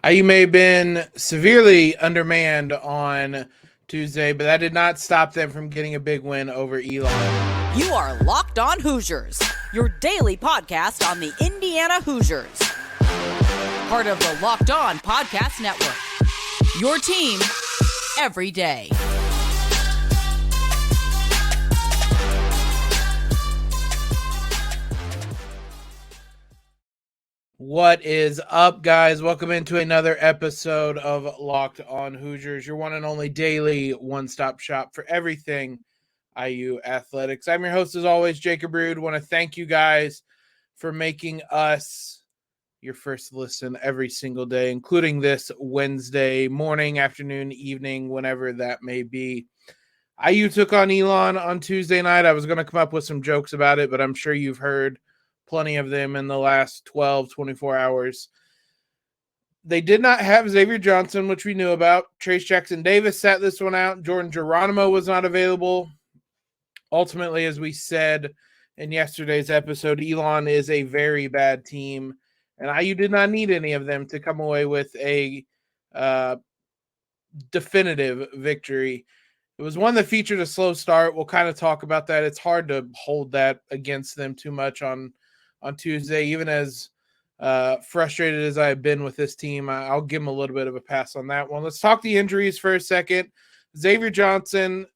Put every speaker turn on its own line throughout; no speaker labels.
IU may have been severely undermanned on Tuesday, but that did not stop them from getting a big win over Elon.
You are Locked On Hoosiers, your daily podcast on the Indiana Hoosiers. Part of the Locked On Podcast Network, your team every day.
What is up, guys? Welcome into another episode of Locked On Hoosiers, your one and only daily one-stop shop for everything IU athletics. I'm your host, as always, Jacob Rude. Want to thank you guys for making us your first listen every single day, including this Wednesday morning, afternoon, evening, whenever that may be. IU took on Elon on Tuesday night. I was going to come up with some jokes about it, but I'm sure you've heard plenty of them in the last 12, 24 hours. They did not have Xavier Johnson, which we knew about. Trayce Jackson-Davis sat this one out. Jordan Geronimo was not available. Ultimately, as we said in yesterday's episode, Elon is a very bad team, and IU did not need any of them to come away with a definitive victory. It was one that featured a slow start. We'll kind of talk about that. It's hard to hold that against them too much on Tuesday, even as frustrated as I've been with this team. I'll give them a little bit of a pass on that one. Let's talk the injuries for a second. Xavier Johnson,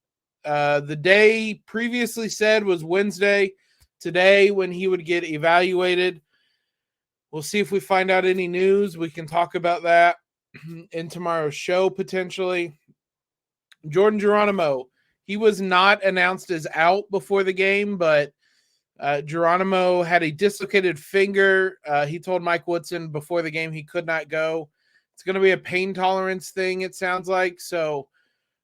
the day previously said was Wednesday. Today, when he would get evaluated, we'll see if we find out any news. We can talk about that in tomorrow's show, potentially. Jordan Geronimo, he was not announced as out before the game, but Geronimo had a dislocated finger. He told Mike Woodson before the game he could not go. It's going to be a pain tolerance thing, it sounds like. So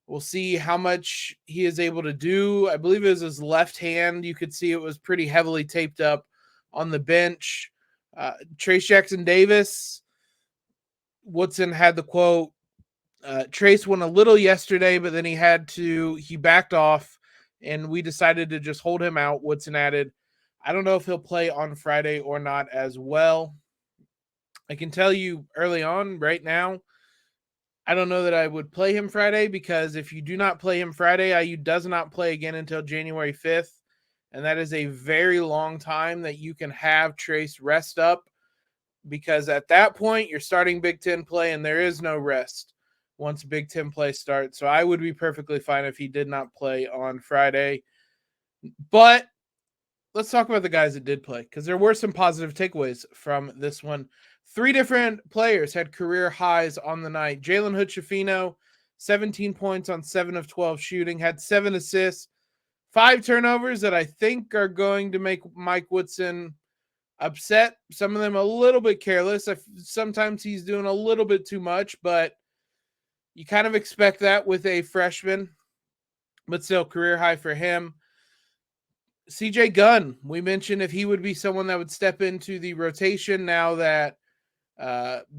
we'll see how much he is able to do. I believe it was his left hand. You could see it was pretty heavily taped up on the bench. Trayce Jackson-Davis, Woodson had the quote, Trayce went a little yesterday, but then he backed off, and we decided to just hold him out. Woodson added, I don't know if he'll play on Friday or not as well. I can tell you early on right now, I don't know that I would play him Friday, because if you do not play him Friday, IU does not play again until January 5th. And that is a very long time that you can have Trayce rest up, because at that point you're starting Big Ten play and there is no rest once Big Ten play starts. So I would be perfectly fine if he did not play on Friday. But let's talk about the guys that did play, because there were some positive takeaways from this one. 3 different players had career highs on the night. Jalen Hood-Schifino, 17 points on 7 of 12 shooting, had 7 assists, 5 turnovers that I think are going to make Mike Woodson upset. Some of them a little bit careless. Sometimes he's doing a little bit too much, but you kind of expect that with a freshman, but still career high for him. CJ Gunn, we mentioned if he would be someone that would step into the rotation now that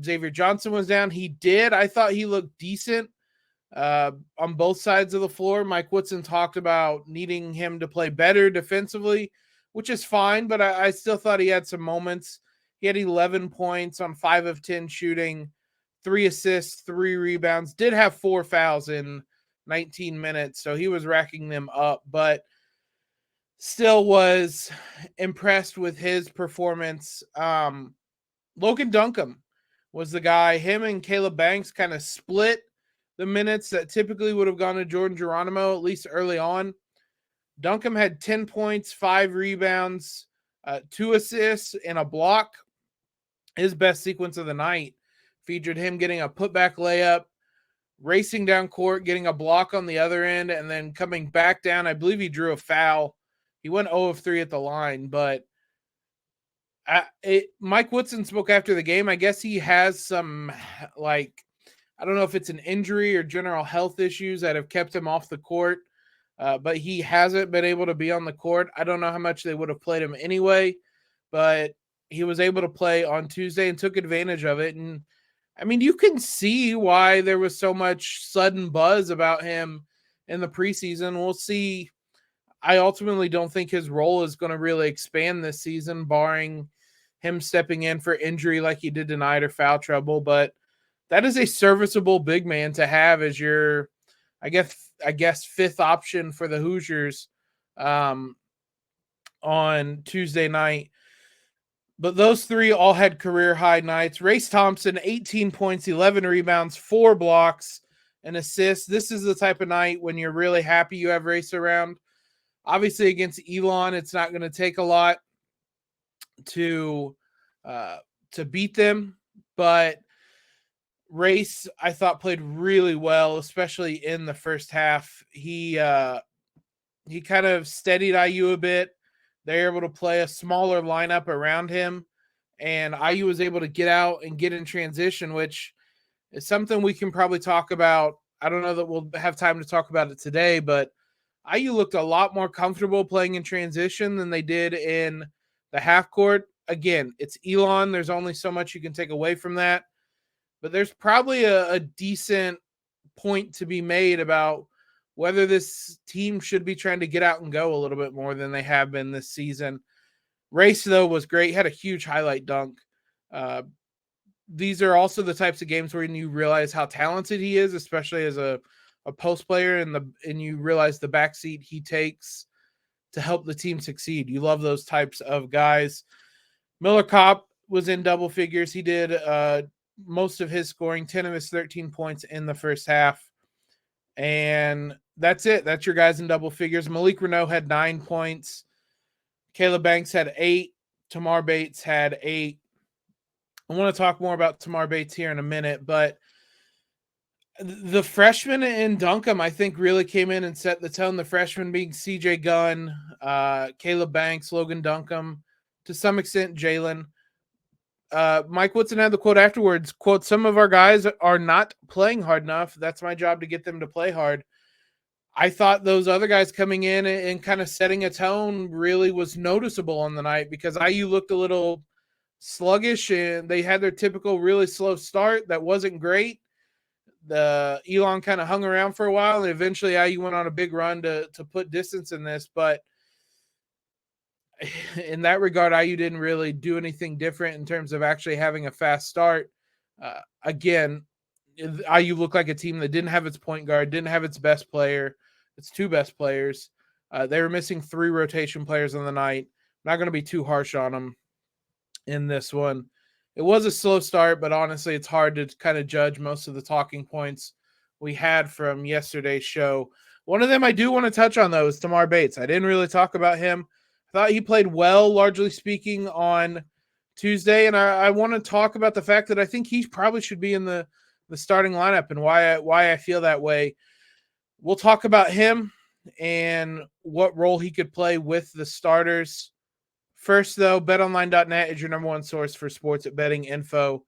Xavier Johnson was down. He did. I thought he looked decent on both sides of the floor. Mike Woodson talked about needing him to play better defensively, which is fine, but I still thought he had some moments. He had 11 points on 5 of 10 shooting, 3 assists, 3 rebounds, did have 4 fouls in 19 minutes, so he was racking them up, but still was impressed with his performance. Logan Duncomb was the guy. Him and Caleb Banks kind of split the minutes that typically would have gone to Jordan Geronimo, at least early on. Duncomb had 10 points, 5 rebounds, 2 assists, and a block. His best sequence of the night featured him getting a putback layup, racing down court, getting a block on the other end, and then coming back down. I believe he drew a foul. He went 0 of 3 at the line, but Mike Woodson spoke after the game. I guess he has some, I don't know if it's an injury or general health issues that have kept him off the court, but he hasn't been able to be on the court. I don't know how much they would have played him anyway, but he was able to play on Tuesday and took advantage of it. And I mean, you can see why there was so much sudden buzz about him in the preseason. We'll see. I ultimately don't think his role is going to really expand this season, barring him stepping in for injury like he did tonight or foul trouble. But that is a serviceable big man to have as your, I guess fifth option for the Hoosiers on Tuesday night. But those three all had career high nights. Trayce Thompson, 18 points, 11 rebounds, 4 blocks, and assists. This is the type of night when you're really happy you have Trayce around. Obviously, against Elon, it's not going to take a lot to beat them, but Trayce, I thought, played really well, especially in the first half. He kind of steadied IU a bit. They were able to play a smaller lineup around him, and IU was able to get out and get in transition, which is something we can probably talk about. I don't know that we'll have time to talk about it today, but IU looked a lot more comfortable playing in transition than they did in the half court. Again, it's Elon. There's only so much you can take away from that, but there's probably a decent point to be made about whether this team should be trying to get out and go a little bit more than they have been this season. Trayce, though, was great. He had a huge highlight dunk. These are also the types of games where you realize how talented he is, especially as a post player, and you realize the backseat he takes to help the team succeed. You love those types of guys. Miller Kopp was in double figures. He did most of his scoring, 10 of his 13 points in the first half. And that's it. That's your guys in double figures. Malik Reneau had 9 points. Caleb Banks had 8. Tamar Bates had 8. I want to talk more about Tamar Bates here in a minute, but the freshman in Duncomb, I think, really came in and set the tone. The freshman being CJ Gunn, Caleb Banks, Logan Duncomb, to some extent, Jalen. Mike Woodson had the quote afterwards, quote, "Some of our guys are not playing hard enough. That's my job to get them to play hard." I thought those other guys coming in and kind of setting a tone really was noticeable on the night, because IU looked a little sluggish and they had their typical really slow start that wasn't great. The Elon kind of hung around for a while, and eventually IU went on a big run to put distance in this. But in that regard, IU didn't really do anything different in terms of actually having a fast start. Again, IU looked like a team that didn't have its point guard, didn't have its best player, its 2 best players. They were missing 3 rotation players on the night. I'm not going to be too harsh on them in this one. It was a slow start, but honestly, it's hard to kind of judge most of the talking points we had from yesterday's show. One of them I do want to touch on, though, is Tamar Bates. I didn't really talk about him. I thought he played well, largely speaking, on Tuesday, and I want to talk about the fact that I think he probably should be in the starting lineup and why I feel that way. We'll talk about him and what role he could play with the starters. First, though, betonline.net is your number one source for sports betting info,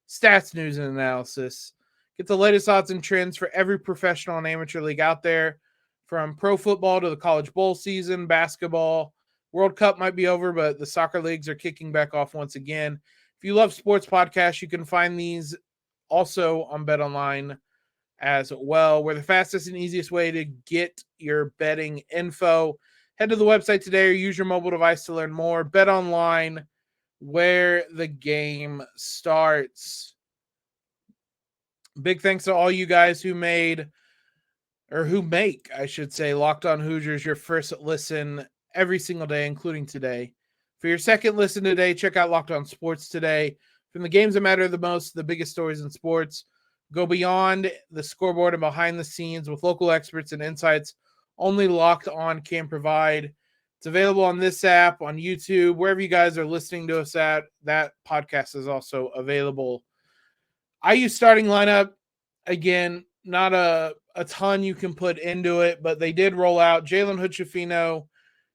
stats, news, and analysis. Get the latest odds and trends for every professional and amateur league out there, from pro football to the college bowl season, basketball. World Cup might be over, but the soccer leagues are kicking back off once again. If you love sports podcasts, you can find these also on BetOnline as well. We're the fastest and easiest way to get your betting info. Head to the website today or use your mobile device to learn more. BetOnline, where the game starts. Big thanks to all you guys who make, I should say, Locked On Hoosiers your first listen every single day, including today. For your second listen today, check out Locked On Sports Today. From the games that matter the most, the biggest stories in sports, go beyond the scoreboard and behind the scenes with local experts and insights only Locked On can provide. It's available on this app, on YouTube, wherever you guys are listening to us at. That podcast is also available. IU starting lineup, again, not a ton you can put into it, but they did roll out Jalen Hood-Schifino,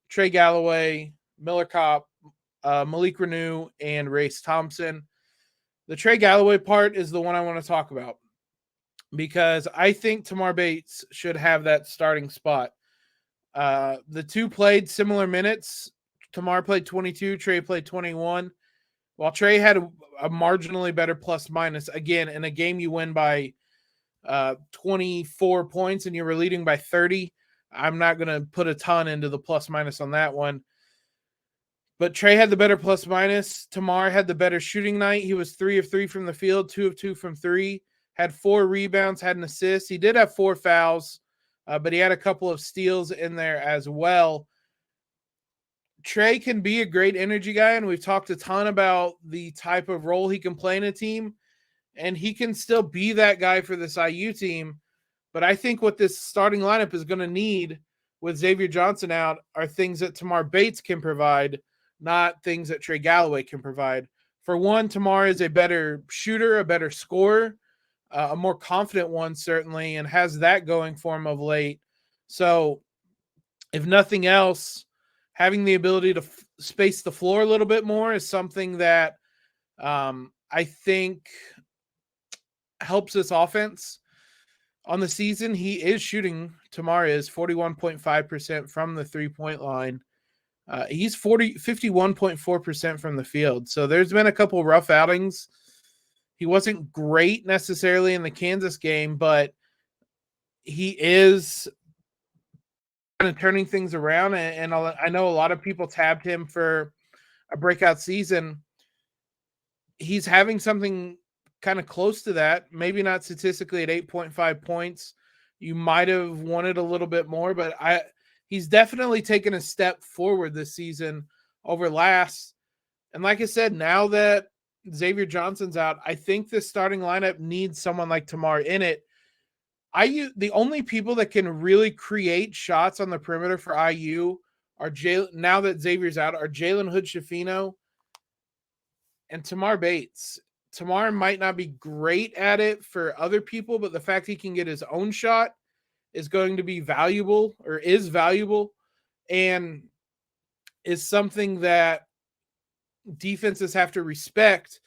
Trey Galloway, Miller Kopp, Malik Reneau, and Trayce Thompson. The Trey Galloway part is the one I want to talk about, because I think Tamar Bates should have that starting spot. The two played similar minutes. Tamar played 22, Trey played 21. While Trey had a marginally better plus minus, again, in a game you win by 24 points and you were leading by 30, I'm not going to put a ton into the plus minus on that one. But Trey had the better plus minus. Tamar had the better shooting night. He was 3 of 3 from the field, 2 of 2 from 3. had 4 rebounds, had an assist. He did have 4 fouls, but he had a couple of steals in there as well. Trey can be a great energy guy, and we've talked a ton about the type of role he can play in a team, and he can still be that guy for this IU team. But I think what this starting lineup is going to need with Xavier Johnson out are things that Tamar Bates can provide, not things that Trey Galloway can provide. For one, Tamar is a better shooter, a better scorer, a more confident one, certainly, and has that going for him of late. So, if nothing else, having the ability to space the floor a little bit more is something that I think helps this offense. On the season, he is shooting, Tamar is 41.5% from the three-point line. He's 51.4% from the field. So there's been a couple rough outings. He wasn't great necessarily in the Kansas game, but he is kind of turning things around. And I know a lot of people tabbed him for a breakout season. He's having something kind of close to that, maybe not statistically at 8.5 points. You might have wanted a little bit more, but he's definitely taken a step forward this season over last. And like I said, now that Xavier Johnson's out, I think this starting lineup needs someone like Tamar in it. The only people that can really create shots on the perimeter for IU are now that Xavier's out, are Jalen Hood-Schifino and Tamar Bates. Tamar might not be great at it for other people, but the fact he can get his own shot is going to be valuable, or is valuable, and is something that defenses have to respect.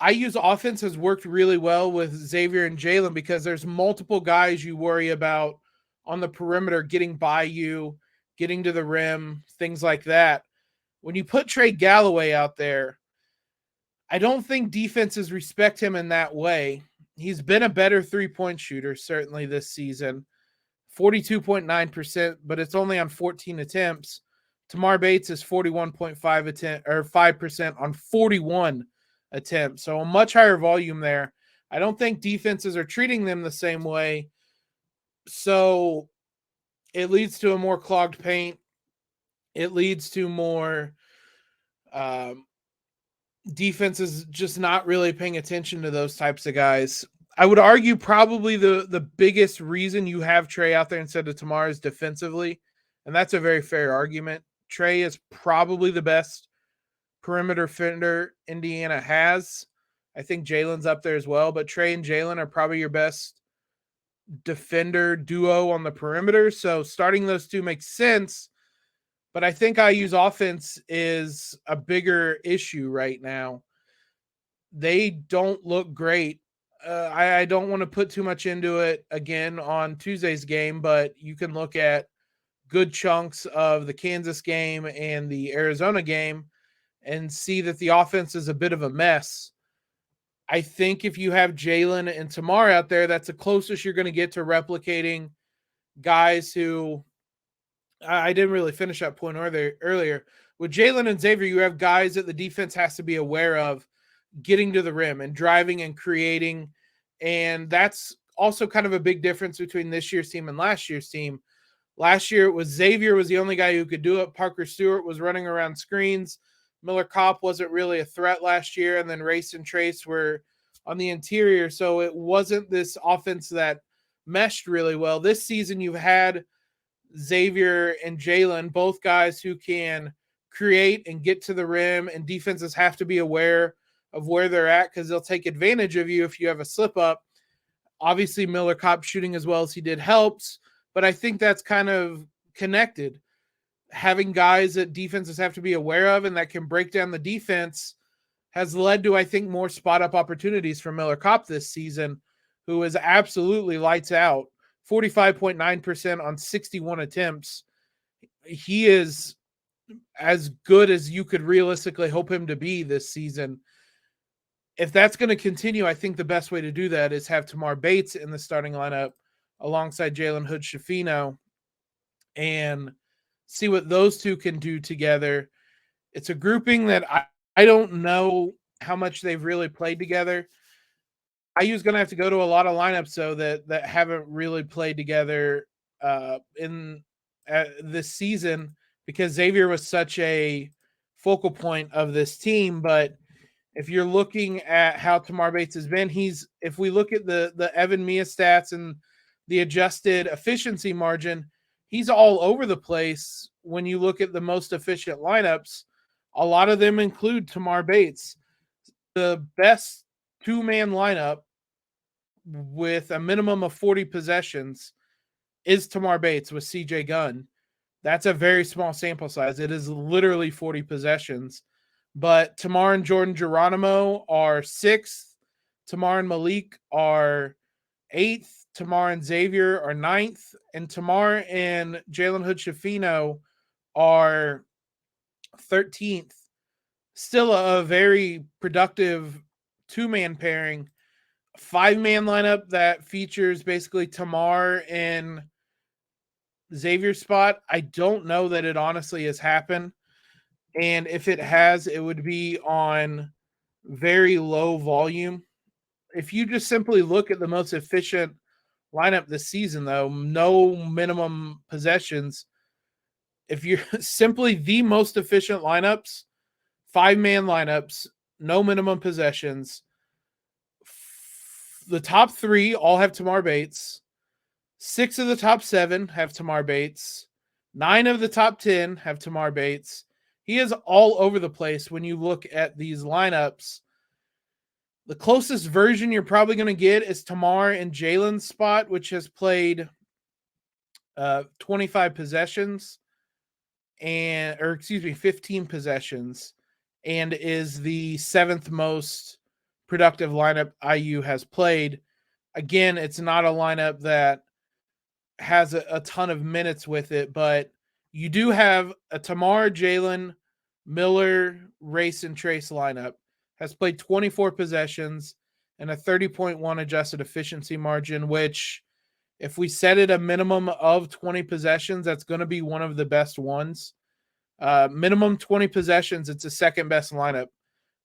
IU's offense has worked really well with Xavier and Jalen because there's multiple guys you worry about on the perimeter getting by you, getting to the rim, things like that. When you put Trey Galloway out there, I don't think defenses respect him in that way. He's been a better three-point shooter, certainly this season, 42.9%, but it's only on 14 attempts. Tamar Bates is 5% on 41 attempts, so a much higher volume there. I don't think defenses are treating them the same way, so it leads to a more clogged paint. It leads to more defenses just not really paying attention to those types of guys. I would argue probably the biggest reason you have Trey out there instead of Tamar is defensively, and that's a very fair argument. Trey is probably the best perimeter defender Indiana has. I think Jalen's up there as well, but Trey and Jalen are probably your best defender duo on the perimeter, so starting those two makes sense. But I think IU's offense is a bigger issue right now. They don't look great. I don't want to put too much into it again on Tuesday's game, but you can look at good chunks of the Kansas game and the Arizona game and see that the offense is a bit of a mess. I think if you have Jalen and Tamar out there, that's the closest you're going to get to replicating guys who I didn't really finish that point earlier. With Jalen and Xavier, you have guys that the defense has to be aware of getting to the rim and driving and creating. And that's also kind of a big difference between this year's team and last year's team. Last year, it was Xavier was the only guy who could do it. Parker Stewart was running around screens. Miller Kopp wasn't really a threat last year. And then Race and Trayce were on the interior. So it wasn't this offense that meshed really well. This season, you've had Xavier and Jalen, both guys who can create and get to the rim, and defenses have to be aware of where they're at because they'll take advantage of you if you have a slip up. Obviously, Miller Kopp shooting as well as he did helps, but I think that's kind of connected. Having guys that defenses have to be aware of and that can break down the defense has led to, I think, more spot up opportunities for Miller Kopp this season, who is absolutely lights out. 45.9% on 61 attempts. He is as good as you could realistically hope him to be this season. If that's going to continue, I think the best way to do that is have Tamar Bates in the starting lineup alongside Jalen Hood-Schifino and see what those two can do together. It's a grouping that I don't know how much they've really played together. IU's going to have to go to a lot of lineups though that haven't really played together in this season, because Xavier was such a focal point of this team. But if you're looking at how Tamar Bates has been, if we look at the Evan Mia stats and the adjusted efficiency margin, he's all over the place. When you look at the most efficient lineups, a lot of them include Tamar Bates. The best two-man lineup with a minimum of 40 possessions is Tamar Bates with CJ Gunn. That's a very small sample size. It is literally 40 possessions. But Tamar and Jordan Geronimo are 6th. Tamar and Malik are 8th. Tamar and Xavier are 9th. And Tamar and Jalen Hood-Schifino are 13th. Still a very productive two-man pairing. 5-man lineup that features basically Tamar and Xavier spot. I don't know that it honestly has happened. And if it has, it would be on very low volume. If you just simply look at the most efficient lineup this season, though, no minimum possessions. If you're simply the most efficient lineups, 5-man lineups, no minimum possessions, the top 3 all have Tamar Bates. 6 of the top 7 have Tamar Bates. 9 of the top 10 have Tamar Bates. He is all over the place when you look at these lineups. The closest version you're probably going to get is Tamar and Jalen's spot, which has played 25 possessions and, 15 possessions, and is the 7th most productive lineup IU has played. Again, it's not a lineup that has a ton of minutes with it, but you do have a Tamar, Jalen, Miller, Race, and Trayce lineup. Has played 24 possessions and a 30.1 adjusted efficiency margin, which if we set it a minimum of 20 possessions, that's going to be one of the best ones. Minimum 20 possessions, it's the second best lineup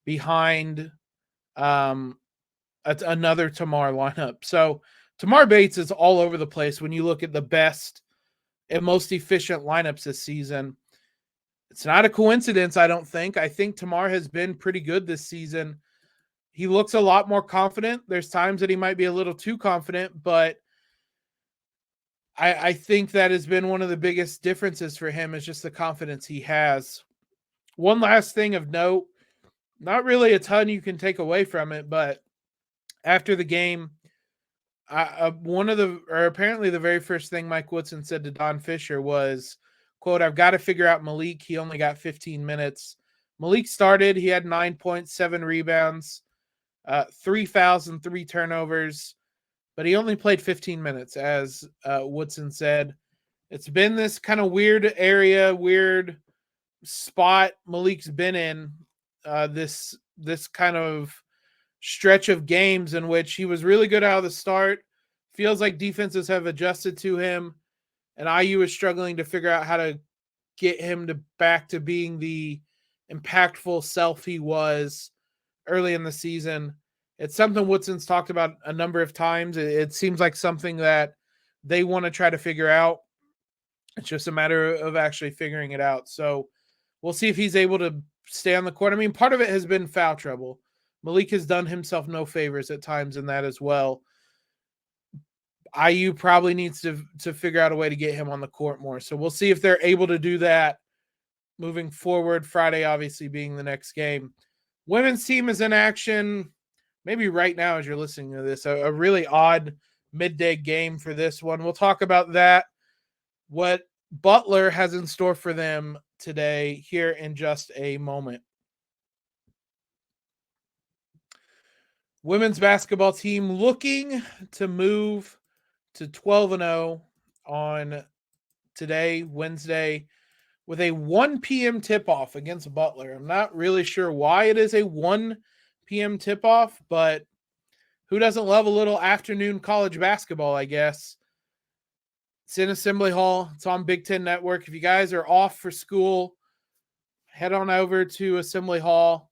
behind another Tamar lineup. So Tamar Bates is all over the place when you look at the best and most efficient lineups this season. It's not a coincidence, I don't think. I think Tamar has been pretty good this season. He looks a lot more confident. There's times that he might be a little too confident, but I think that has been one of the biggest differences for him, is just the confidence he has. One last thing of note, not really a ton you can take away from it, but after the game, apparently the very first thing Mike Woodson said to Don Fisher was, quote, "I've got to figure out Malik. He only got 15 minutes. Malik started. He had 9.7 rebounds, 3 fouls and 3 turnovers, but he only played 15 minutes, as Woodson said. It's been this kind of weird area, weird spot Malik's been in this kind of stretch of games in which he was really good out of the start. Feels like defenses have adjusted to him, and IU is struggling to figure out how to get him back to being the impactful self he was early in the season. It's something Woodson's talked about a number of times. It seems like something that they want to try to figure out. It's just a matter of actually figuring it out. So we'll see if he's able to stay on the court. I mean, part of it has been foul trouble. Malik has done himself no favors at times in that as well. IU probably needs to figure out a way to get him on the court more. So we'll see if they're able to do that moving forward. Friday, obviously, being the next game. Women's team is in action. Maybe right now as you're listening to this, a really odd midday game for this one. We'll talk about that, what Butler has in store for them today here in just a moment. Women's basketball team looking to move to 12-0 on today, Wednesday, with a 1 p.m. tip-off against Butler. I'm not really sure why it is a 1 p.m. tip-off, but who doesn't love a little afternoon college basketball, I guess. It's in Assembly Hall. It's on Big Ten Network. If you guys are off for school, head on over to Assembly Hall.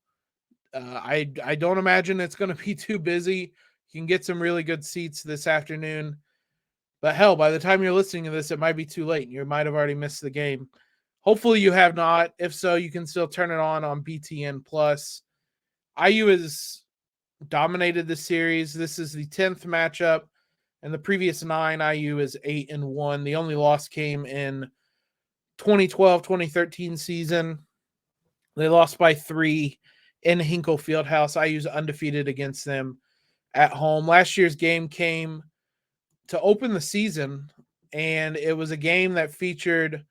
I don't imagine it's going to be too busy. You can get some really good seats this afternoon. But hell, by the time you're listening to this, it might be too late. You might have already missed the game. Hopefully you have not. If so, you can still turn it on BTN Plus. IU has dominated the series. This is the 10th matchup, and the previous 9, IU is 8-1. The only loss came in 2012-2013 season. They lost by 3 in Hinkle Fieldhouse. IU's undefeated against them at home. Last year's game came to open the season, and it was a game that featured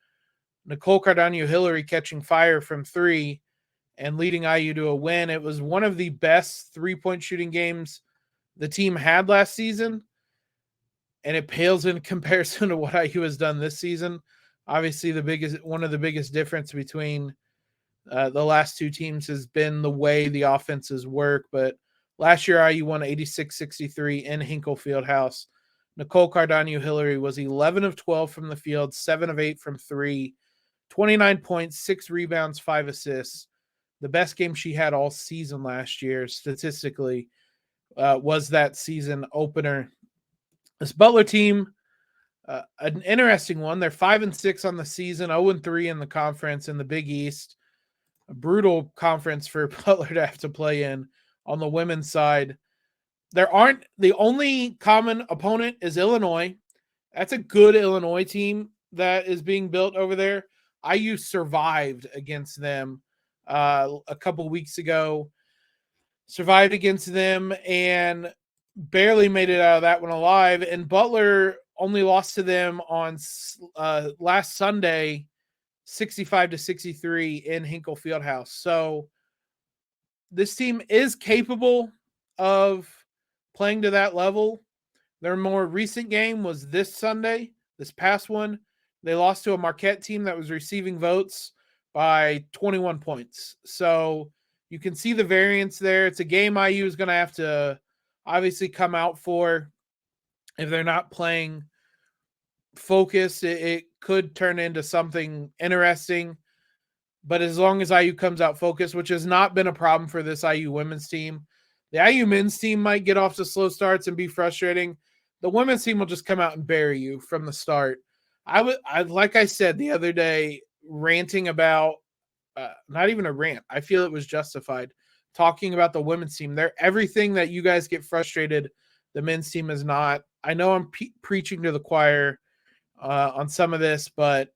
Nicole Cardano-Hillary catching fire from 3 and leading IU to a win. It was one of the best three-point shooting games the team had last season, and it pales in comparison to what IU has done this season. Obviously, one of the biggest difference between the last two teams has been the way the offenses work, but last year IU won 86-63 in Hinkle Fieldhouse. Nicole Cardano-Hillary was 11 of 12 from the field, 7 of 8 from 3, 29 points, 6 rebounds, 5 assists. The best game she had all season last year, statistically, was that season opener. This Butler team, an interesting one. They're 5-6 on the season, 0-3 in the conference in the Big East. A brutal conference for Butler to have to play in on the women's side. The only common opponent is Illinois. That's a good Illinois team that is being built over there. IU survived against them a couple weeks ago. Survived against them and barely made it out of that one alive. And Butler only lost to them on last Sunday, 65-63 in Hinkle Fieldhouse. So this team is capable of playing to that level. Their more recent game was this Sunday, this past one. They lost to a Marquette team that was receiving votes by 21 points. So you can see the variance there. It's a game IU is going to have to obviously come out for. If they're not playing focused, it could turn into something interesting. But as long as IU comes out focused, which has not been a problem for this IU women's team, the IU men's team might get off to slow starts and be frustrating. The women's team will just come out and bury you from the start. I like I said the other day, ranting about not even a rant. I feel it was justified. Talking about the women's team, they're everything that you guys get frustrated. The men's team is not. I know I'm preaching to the choir on some of this, but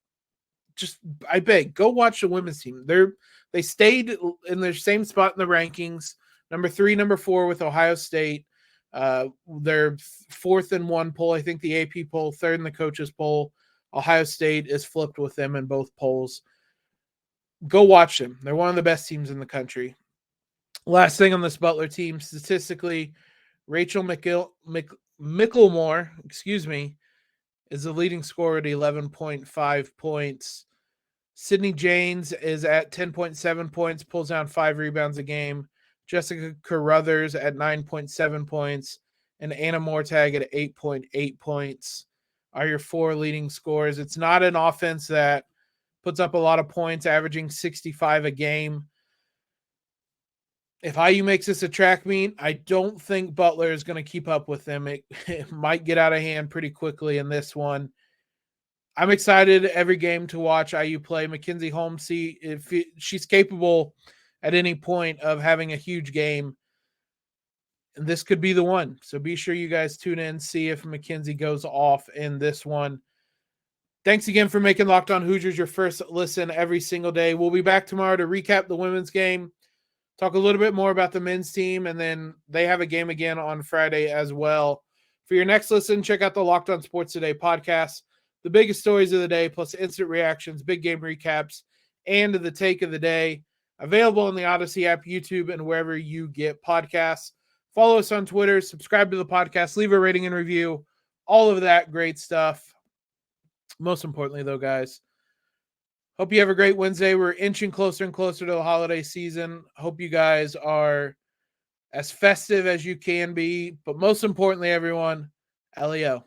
just I beg, go watch the women's team. They stayed in their same spot in the rankings. Number 3, number 4 with Ohio State. They're 4th in one poll. I think the AP poll, 3rd in the coaches poll. Ohio State is flipped with them in both polls. Go watch them. They're one of the best teams in the country. Last thing on this Butler team, statistically, Rachel Micklemore, is the leading scorer at 11.5 points. Sydney Janes is at 10.7 points, pulls down 5 rebounds a game. Jessica Carruthers at 9.7 points, and Anna Mortag at 8.8 points are your 4 leading scorers. It's not an offense that puts up a lot of points, averaging 65 a game. If IU makes this a track meet, I don't think Butler is going to keep up with them. It might get out of hand pretty quickly in this one. I'm excited every game to watch IU play. Mackenzie Holmes, if she's capable at any point of having a huge game, and this could be the one. So be sure you guys tune in, see if Mackenzie goes off in this one. Thanks again for making Locked On Hoosiers your first listen every single day. We'll be back tomorrow to recap the women's game, talk a little bit more about the men's team, and then they have a game again on Friday as well. For your next listen, check out the Locked On Sports Today podcast, the biggest stories of the day, plus instant reactions, big game recaps, and the take of the day. Available in the Odyssey app, YouTube, and wherever you get podcasts. Follow us on Twitter, subscribe to the podcast, leave a rating and review, all of that great stuff. Most importantly, though, guys, hope you have a great Wednesday. We're inching closer and closer to the holiday season. Hope you guys are as festive as you can be. But most importantly, everyone, LEO.